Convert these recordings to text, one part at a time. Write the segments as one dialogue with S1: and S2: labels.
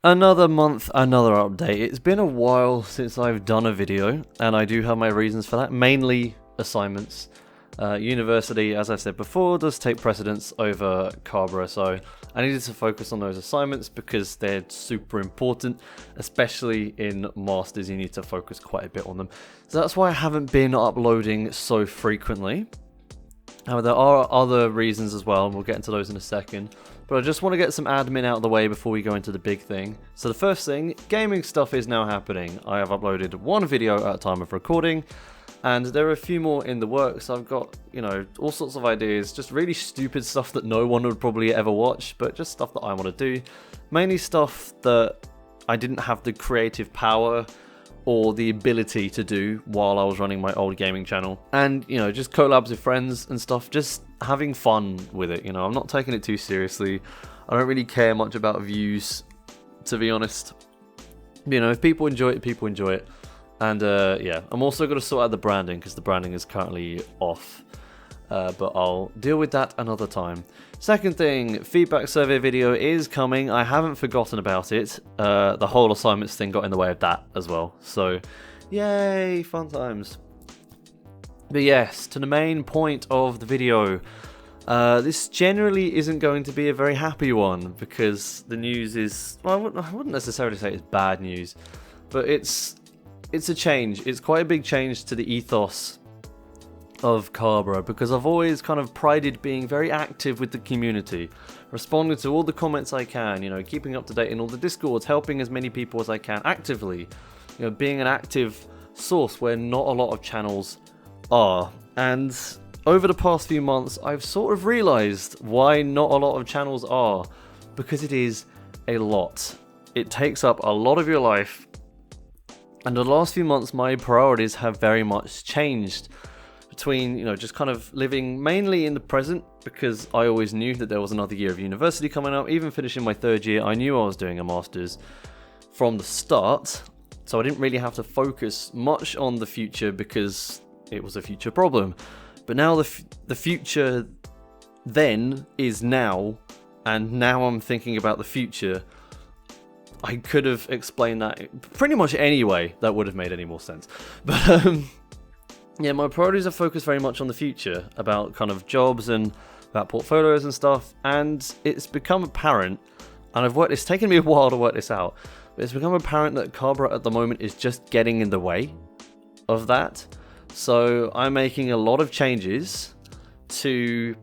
S1: Another month, another update. It's been a while since I've done a video, and I do have my reasons for that, mainly assignments. University, as I said before, does take precedence over Carberra, so I needed to focus on those assignments because they're super important, especially in Masters. You need to focus quite a bit on them. So that's why I haven't been uploading so frequently. There are other reasons as well, and we'll get into those in a second. But I just want to get some admin out of the way before we go into the big thing. So the first thing, gaming stuff is now happening. I have uploaded one video at a time of recording, and there are a few more in the works. I've got, all sorts of ideas, just really stupid stuff that no one would probably ever watch, but just stuff that I want to do. Mainly stuff that I didn't have the creative power or the ability to do while I was running my old gaming channel. And, just collabs with friends and stuff, just having fun with it, I'm not taking it too seriously. I don't really care much about views, to be honest. If people enjoy it, people enjoy it. And, yeah, I'm also going to sort out the branding, because the branding is currently off. But I'll deal with that another time. Second thing, feedback survey video is coming. I haven't forgotten about it. The whole assignments thing got in the way of that as well. So, yay, fun times. But yes, to the main point of the video. This generally isn't going to be a very happy one because the news is, well, I wouldn't necessarily say it's bad news, but it's a change. It's quite a big change to the ethos of Carberra, because I've always kind of prided being very active with the community, responding to all the comments I can, keeping up to date in all the discords, helping as many people as I can actively, being an active source where not a lot of channels are. And over the past few months, I've sort of realized why not a lot of channels are, because it is a lot. It takes up a lot of your life, and the last few months my priorities have very much changed. Between, just kind of living mainly in the present, because I always knew that there was another year of university coming up. Even finishing my third year, I knew I was doing a master's from the start, so I didn't really have to focus much on the future because it was a future problem. But now the future then is now, and now I'm thinking about the future. I could have explained that pretty much any way that would have made any more sense. But yeah, my priorities are focused very much on the future, about kind of jobs and about portfolios and stuff, and it's become apparent, and it's taken me a while to work this out, but it's become apparent that Carberra at the moment is just getting in the way of that. So I'm making a lot of changes to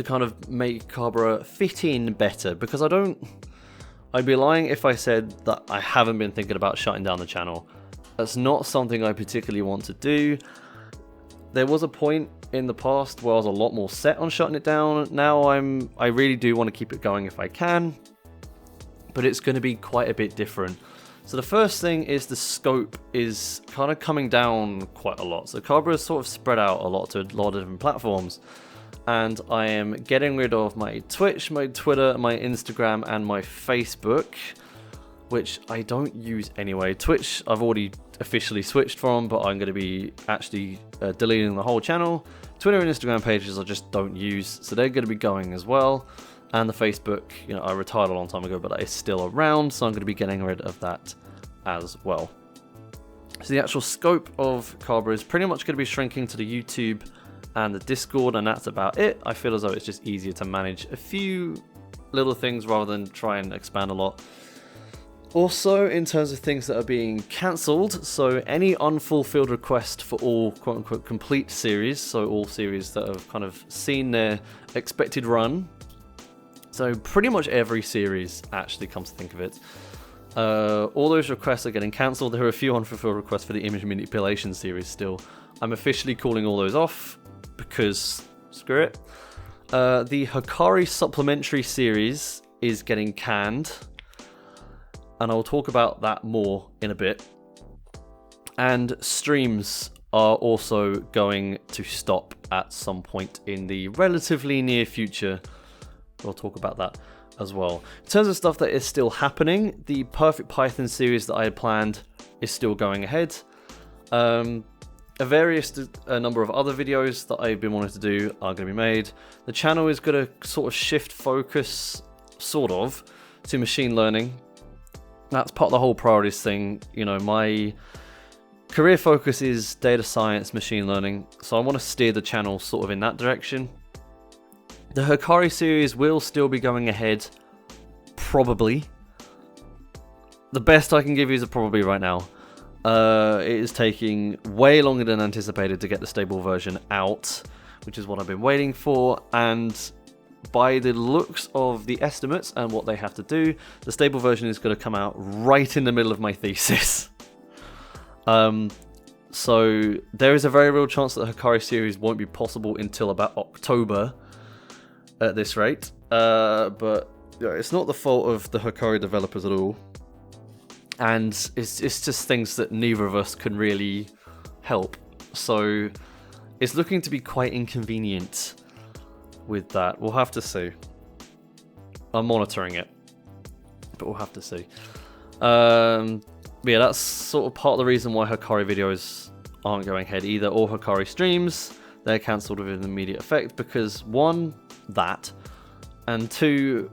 S1: kind of make Carberra fit in better, because I'd be lying if I said that I haven't been thinking about shutting down the channel. That's not something I particularly want to do. There was a point in the past where I was a lot more set on shutting it down. Now I really do want to keep it going if I can, but it's going to be quite a bit different. So the first thing is the scope is kind of coming down quite a lot. So Carberra is sort of spread out a lot to a lot of different platforms, and I am getting rid of my Twitch, my Twitter, my Instagram, and my Facebook, which I don't use anyway. Twitch I've already officially switched from, but I'm going to be actually deleting the whole channel. Twitter and Instagram pages I just don't use, so they're going to be going as well. And the Facebook, I retired a long time ago, but that is still around, so I'm going to be getting rid of that as well. So the actual scope of Carberra is pretty much going to be shrinking to the YouTube and the Discord, and that's about it. I feel as though it's just easier to manage a few little things rather than try and expand a lot. Also, in terms of things that are being cancelled, so any unfulfilled request for all quote-unquote complete series, so all series that have kind of seen their expected run, so pretty much every series actually, comes to think of it, all those requests are getting cancelled. There are a few unfulfilled requests for the image manipulation series still. I'm officially calling all those off, because screw it. The Hikari supplementary series is getting canned, and I'll talk about that more in a bit. And streams are also going to stop at some point in the relatively near future. We'll talk about that as well. In terms of stuff that is still happening, the Perfect Python series that I had planned is still going ahead. A number of other videos that I've been wanting to do are going to be made. The channel is going to sort of shift focus, to machine learning. That's part of the whole priorities thing. You know, my career focus is data science, machine learning, so I want to steer the channel sort of in that direction. The Hikari series will still be going ahead, probably. The best I can give you is a probably right now. It is taking way longer than anticipated to get the stable version out, which is what I've been waiting for, and by the looks of the estimates and what they have to do, the stable version is going to come out right in the middle of my thesis. So there is a very real chance that the Hikari series won't be possible until about October at this rate. But yeah, it's not the fault of the Hikari developers at all. And it's just things that neither of us can really help. So it's looking to be quite inconvenient with that. We'll have to see. I'm monitoring it, but we'll have to see. But yeah, that's sort of part of the reason why Hikari videos aren't going ahead either, or Hikari streams. They're cancelled with an immediate effect because one, that, and two,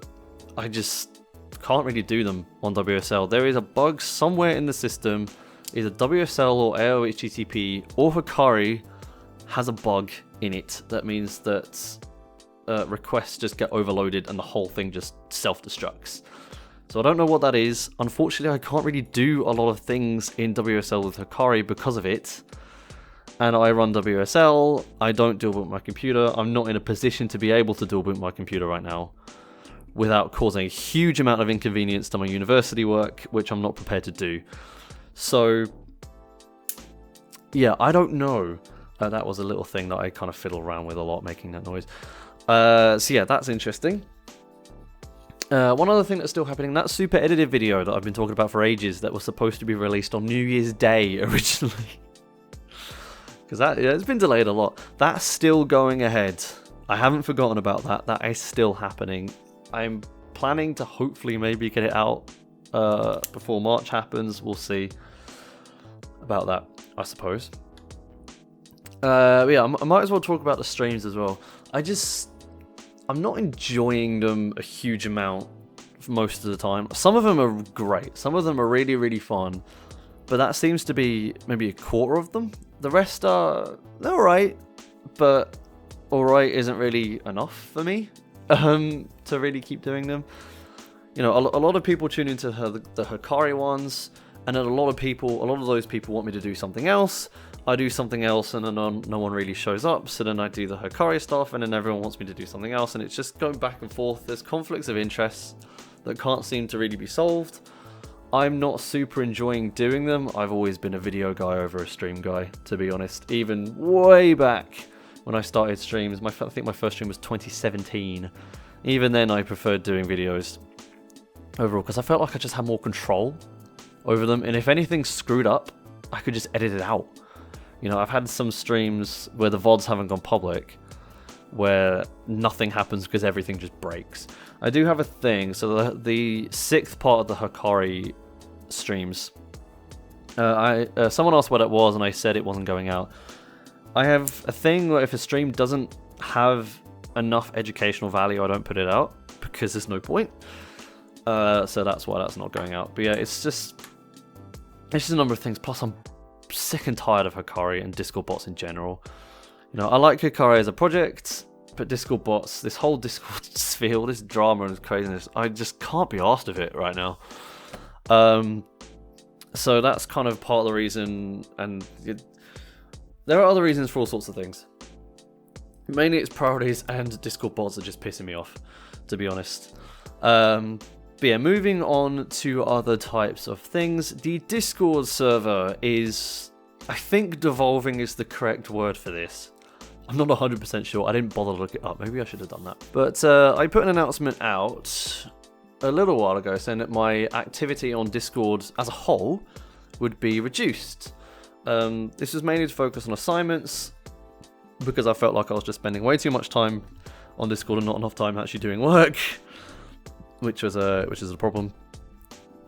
S1: I just can't really do them on WSL. There is a bug somewhere in the system, either WSL or AOHTTP or Hikari has a bug in it that means that requests just get overloaded and the whole thing just self-destructs. So I don't know what that is. Unfortunately, I can't really do a lot of things in WSL with Hikari because of it. And I run WSL, I don't dual boot my computer, I'm not in a position to be able to dual boot my computer right now without causing a huge amount of inconvenience to my university work, which I'm not prepared to do. So, yeah, I don't know. That was a little thing that I kind of fiddle around with a lot, making that noise. So yeah, that's interesting. One other thing that's still happening, that super edited video that I've been talking about for ages that was supposed to be released on New Year's Day originally. Because it's been delayed a lot. That's still going ahead. I haven't forgotten about that. That is still happening. I'm planning to hopefully maybe get it out before March happens. We'll see about that, I suppose. Yeah, I might as well talk about the streams as well. I'm not enjoying them a huge amount most of the time. Some of them are great. Some of them are really, really fun. But that seems to be maybe a quarter of them. The rest they're alright. But alright isn't really enough for me to really keep doing them. You know, a lot of people tune into the Hikari ones. And then a lot of those people want me to do something else. I do something else and then no one really shows up, so then I do the Hikari stuff and then everyone wants me to do something else, and it's just going back and forth. There's conflicts of interest that can't seem to really be solved. I'm not super enjoying doing them. I've always been a video guy over a stream guy, to be honest. Even way back when I started streams, I think my first stream was 2017. Even then I preferred doing videos overall because I felt like I just had more control over them, and if anything screwed up, I could just edit it out. You know, I've had some streams where the VODs haven't gone public, where nothing happens because everything just breaks. I do have a thing, so the sixth part of the Hikari streams, someone asked what it was and I said it wasn't going out. I have a thing where if a stream doesn't have enough educational value, I don't put it out, because there's no point. So that's why that's not going out. But yeah, it's just a number of things, plus I'm sick and tired of Hikari and Discord bots in general. You know, I like Hikari as a project, but Discord bots, this whole Discord sphere, all this drama and craziness, I just can't be arsed of it right now. So that's kind of part of the reason, and there are other reasons for all sorts of things. Mainly it's priorities, and Discord bots are just pissing me off, to be honest. But yeah, moving on to other types of things. The Discord server is, I think devolving is the correct word for this. I'm not 100% sure. I didn't bother to look it up. Maybe I should have done that. But I put an announcement out a little while ago saying that my activity on Discord as a whole would be reduced. This was mainly to focus on assignments, because I felt like I was just spending way too much time on Discord and not enough time actually doing work. Which is a problem.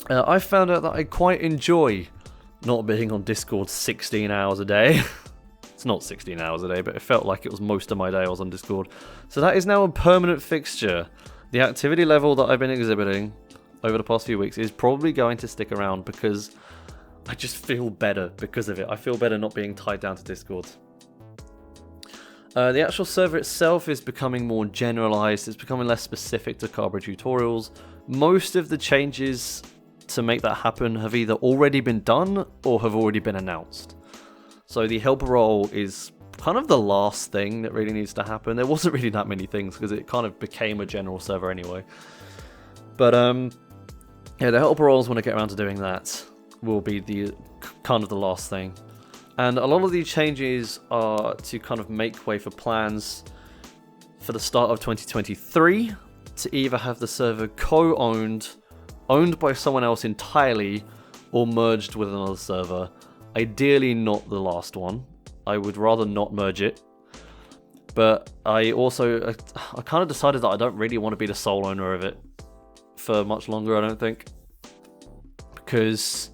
S1: I found out that I quite enjoy not being on Discord 16 hours a day. It's not 16 hours a day, but it felt like it was most of my day I was on Discord. So that is now a permanent fixture. The activity level that I've been exhibiting over the past few weeks is probably going to stick around because I just feel better because of it. I feel better not being tied down to Discord. The actual server itself is becoming more generalized. It's becoming less specific to Carberra tutorials. Most of the changes to make that happen have either already been done or have already been announced. So the helper role is kind of the last thing that really needs to happen. There wasn't really that many things because it kind of became a general server anyway. But yeah, the helper roles, when I get around to doing that, will be the kind of the last thing. And a lot of these changes are to kind of make way for plans for the start of 2023 to either have the server co-owned, owned by someone else entirely, or merged with another server. Ideally not the last one. I would rather not merge it. But I kind of decided that I don't really want to be the sole owner of it for much longer, I don't think. Because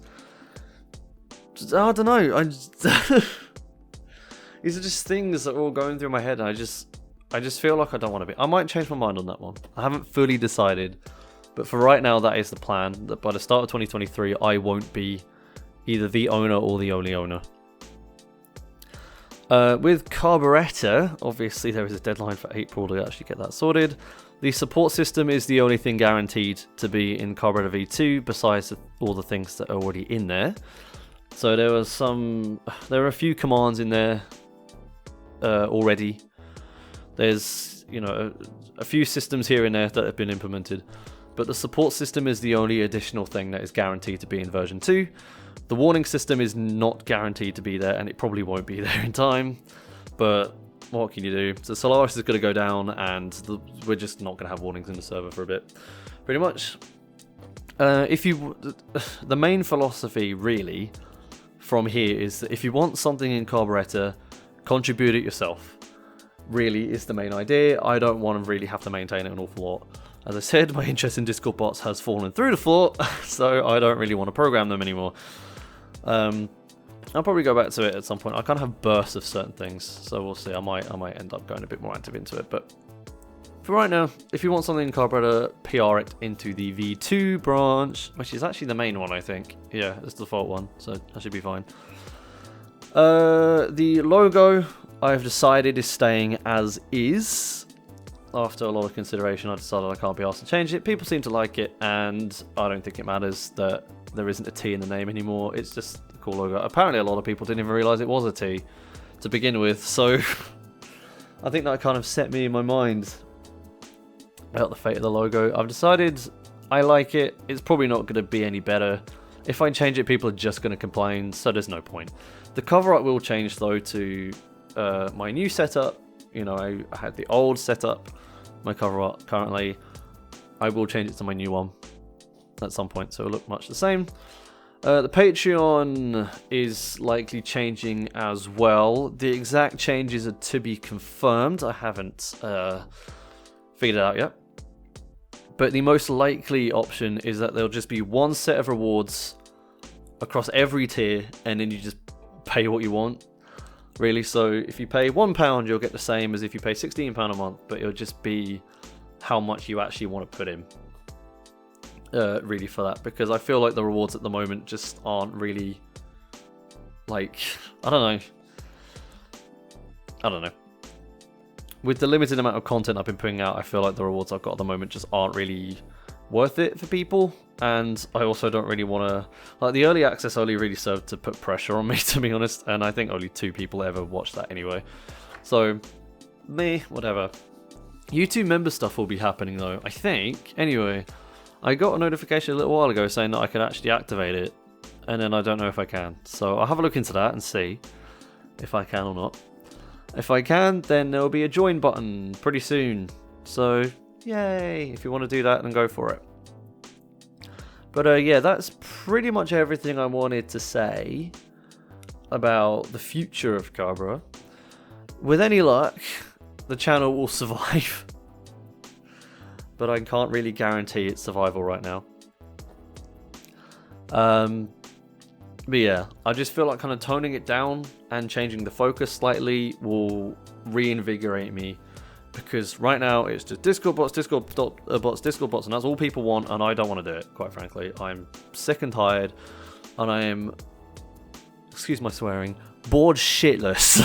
S1: I don't know. These are just things that are all going through my head, and I just feel like I don't want to be. I might change my mind on that one. I haven't fully decided, but for right now, that is the plan. That by the start of 2023, I won't be either the owner or the only owner. With Carberra, obviously there is a deadline for April to actually get that sorted. The support system is the only thing guaranteed to be in Carberra V2, besides all the things that are already in there. So there are a few commands in there already. There's, you know, a few systems here and there that have been implemented, but the support system is the only additional thing that is guaranteed to be in version 2. The warning system is not guaranteed to be there, and it probably won't be there in time, but what can you do? So Solaris is going to go down, and we're just not going to have warnings in the server for a bit, pretty much. The main philosophy really from here is that if you want something in Carberra, contribute it yourself. Really is the main idea. I don't want to really have to maintain it an awful lot. As I said, my interest in Discord bots has fallen through the floor, so I don't really want to program them anymore. I'll probably go back to it at some point. I kind of have bursts of certain things, so we'll see. I might end up going a bit more active into it, but for right now, if you want something in Carberra, PR it into the V2 branch, which is actually the main one, I think. Yeah, it's the default one, so that should be fine. The logo, I've decided, is staying as is. After a lot of consideration, I decided I can't be asked to change it. People seem to like it, and I don't think it matters that there isn't a T in the name anymore. It's just a cool logo. Apparently, a lot of people didn't even realise it was a T to begin with, so I think that kind of set me in my mind about the fate of the logo. I've decided I like it. It's probably not going to be any better. If I change it, people are just going to complain, so there's no point. The cover art will change, though, to my new setup. You know, I had the old setup, my cover art currently. I will change it to my new one at some point, so it'll look much the same. The Patreon is likely changing as well. The exact changes are to be confirmed. I haven't figured it out yet. But the most likely option is that there'll just be one set of rewards across every tier, and then you just pay what you want, really. So if you pay £1, you'll get the same as if you pay £16 a month, but it'll just be how much you actually want to put in, really, for that. Because I feel like the rewards at the moment just aren't really, like, I don't know. With the limited amount of content I've been putting out, I feel like the rewards I've got at the moment just aren't really worth it for people. And I also don't really want to, like, the early access only really served to put pressure on me, to be honest. And I think only 2 people ever watched that anyway. So, whatever. YouTube member stuff will be happening though, I think. Anyway, I got a notification a little while ago saying that I could actually activate it. And then I don't know if I can. So I'll have a look into that and see if I can or not. If I can, then there'll be a join button pretty soon. So, yay! If you want to do that, then go for it. But yeah, that's pretty much everything I wanted to say about the future of Carberra. With any luck, the channel will survive. But I can't really guarantee its survival right now. But yeah, I just feel like kind of toning it down and changing the focus slightly will reinvigorate me because right now it's just Discord bots, Discord bots, and that's all people want, and I don't want to do it, quite frankly. I'm sick and tired, and I am, excuse my swearing, bored shitless.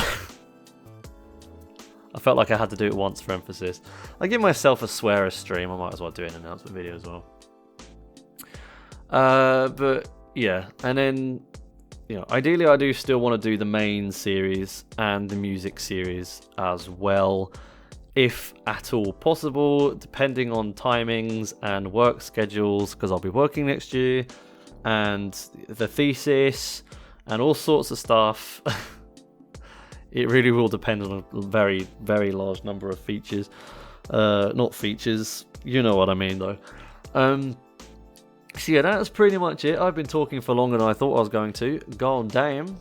S1: I felt like I had to do it once for emphasis. I give myself a swearer stream, I might as well do an announcement video as well. But yeah, and then, you know, ideally I do still want to do the main series and the music series as well, if at all possible, depending on timings and work schedules, because I'll be working next year, and the thesis, and all sorts of stuff. It really will depend on a very, very large number of features. Not features, you know what I mean though. So yeah, that's pretty much it. I've been talking for longer than I thought I was going to. God damn.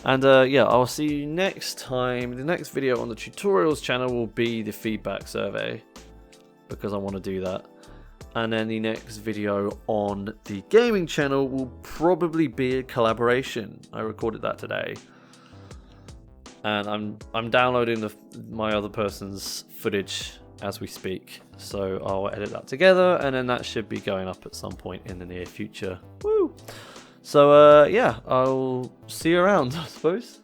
S1: And yeah, I'll see you next time. The next video on the tutorials channel will be the feedback survey, because I want to do that. And then the next video on the gaming channel will probably be a collaboration. I recorded that today. And I'm downloading my other person's footage as we speak. So I'll edit that together, and then that should be going up at some point in the near future. Woo! So yeah, I'll see you around, I suppose.